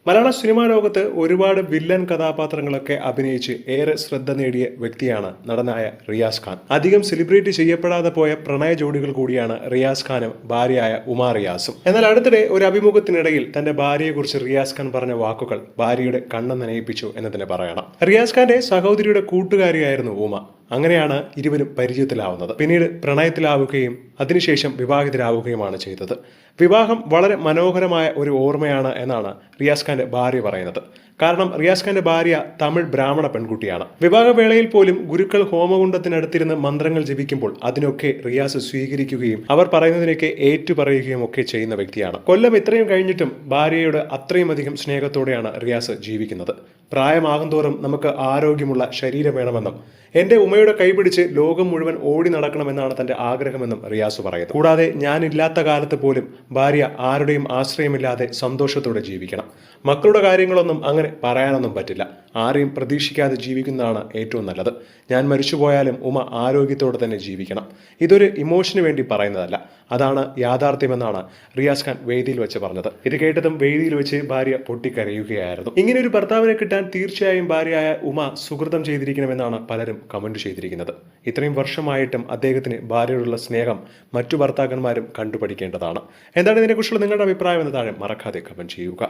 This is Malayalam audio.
മലയാള സിനിമാ ലോകത്ത് ഒരുപാട് വില്ലൻ കഥാപാത്രങ്ങളൊക്കെ അഭിനയിച്ച് ഏറെ ശ്രദ്ധ നേടിയ വ്യക്തിയാണ് നടനായ റിയാസ് ഖാൻ. അധികം സെലിബ്രേറ്റ് ചെയ്യപ്പെടാതെ പോയ പ്രണയ ജോഡികൾ കൂടിയാണ് റിയാസ് ഖാനും ഭാര്യയായ ഉമാ റിയാസും. എന്നാൽ അടുത്തിടെ ഒരു അഭിമുഖത്തിനിടയിൽ തന്റെ ഭാര്യയെക്കുറിച്ച് റിയാസ് ഖാൻ പറഞ്ഞ വാക്കുകൾ ഭാര്യയുടെ കണ്ണ് നനയിപ്പിച്ചു എന്ന് തന്നെ പറയണം. റിയാസ് ഖാന്റെ സഹോദരിയുടെ കൂട്ടുകാരിയായിരുന്നു ഉമ. അങ്ങനെയാണ് ഇരുവരും പരിചയത്തിലാവുന്നത്. പിന്നീട് പ്രണയത്തിലാവുകയും അതിനുശേഷം വിവാഹിതരാവുകയുമാണ് ചെയ്തത്. വിവാഹം വളരെ മനോഹരമായ ഒരു ഓർമ്മയാണ് എന്നാണ് റിയാസ് ഖാന്റെ ഭാര്യ പറയുന്നത്. കാരണം റിയാസ് ഖാന്റെ ഭാര്യ തമിഴ് ബ്രാഹ്മണ പെൺകുട്ടിയാണ്. വിവാഹവേളയിൽ പോലും ഗുരുക്കൾ ഹോമകുണ്ടത്തിനടുത്തിരുന്ന് മന്ത്രങ്ങൾ ജപിക്കുമ്പോൾ അതിനൊക്കെ റിയാസ് സ്വീകരിക്കുകയും അവർ പറയുന്നതിനൊക്കെ ഏറ്റുപറയുകയും ഒക്കെ ചെയ്യുന്ന വ്യക്തിയാണ്. കൊല്ലം ഇത്രയും കഴിഞ്ഞിട്ടും ഭാര്യയോട് അത്രയും അധികം സ്നേഹത്തോടെയാണ് റിയാസ് ജീവിക്കുന്നത്. പ്രായമാകും തോറും നമുക്ക് ആരോഗ്യമുള്ള ശരീരം വേണമെന്നും എന്റെ ഉമ്മയുടെ കൈപിടിച്ച് ലോകം മുഴുവൻ ഓടി നടക്കണമെന്നാണ് തന്റെ ആഗ്രഹമെന്നും റിയാസ് പറയുന്നത്. കൂടാതെ ഞാനില്ലാത്ത കാലത്ത് പോലും ഭാര്യ ആരുടെയും ആശ്രയമില്ലാതെ സന്തോഷത്തോടെ ജീവിക്കണം. മക്കളുടെ കാര്യങ്ങളൊന്നും അങ്ങനെ പറയാനൊന്നും പറ്റില്ല. ആരെയും പ്രതീക്ഷിക്കാതെ ജീവിക്കുന്നതാണ് ഏറ്റവും നല്ലത്. ഞാൻ മരിച്ചുപോയാലും ഉമ്മ ആരോഗ്യത്തോടെ തന്നെ ജീവിക്കണം. ഇതൊരു ഇമോഷന് വേണ്ടി പറയുന്നതല്ല, അതാണ് യാഥാർത്ഥ്യമെന്നാണ് റിയാസ് ഖാൻ വേദിയിൽ വെച്ച് പറഞ്ഞത്. ഇത് കേട്ടതും വേദിയിൽ വെച്ച് ഭാര്യ പൊട്ടിക്കരയുകയായിരുന്നു. ഇങ്ങനെ ഒരു ഭർത്താവിനെ കിട്ടാൻ തീർച്ചയായും ഭാര്യയായ ഉമ സുഹൃതം ചെയ്തിരിക്കണമെന്നാണ് പലരും കമന്റ് ചെയ്തിരിക്കുന്നത്. ഇത്രയും വർഷമായിട്ടും അദ്ദേഹത്തിന് ഭാര്യയോടുള്ള സ്നേഹം മറ്റു ഭർത്താക്കന്മാരും കണ്ടുപഠിക്കേണ്ടതാണ്. എന്താണ് ഇതിനെക്കുറിച്ചുള്ള നിങ്ങളുടെ അഭിപ്രായം എന്ന് താഴെ മറക്കാതെ കമന്റ് ചെയ്യുക.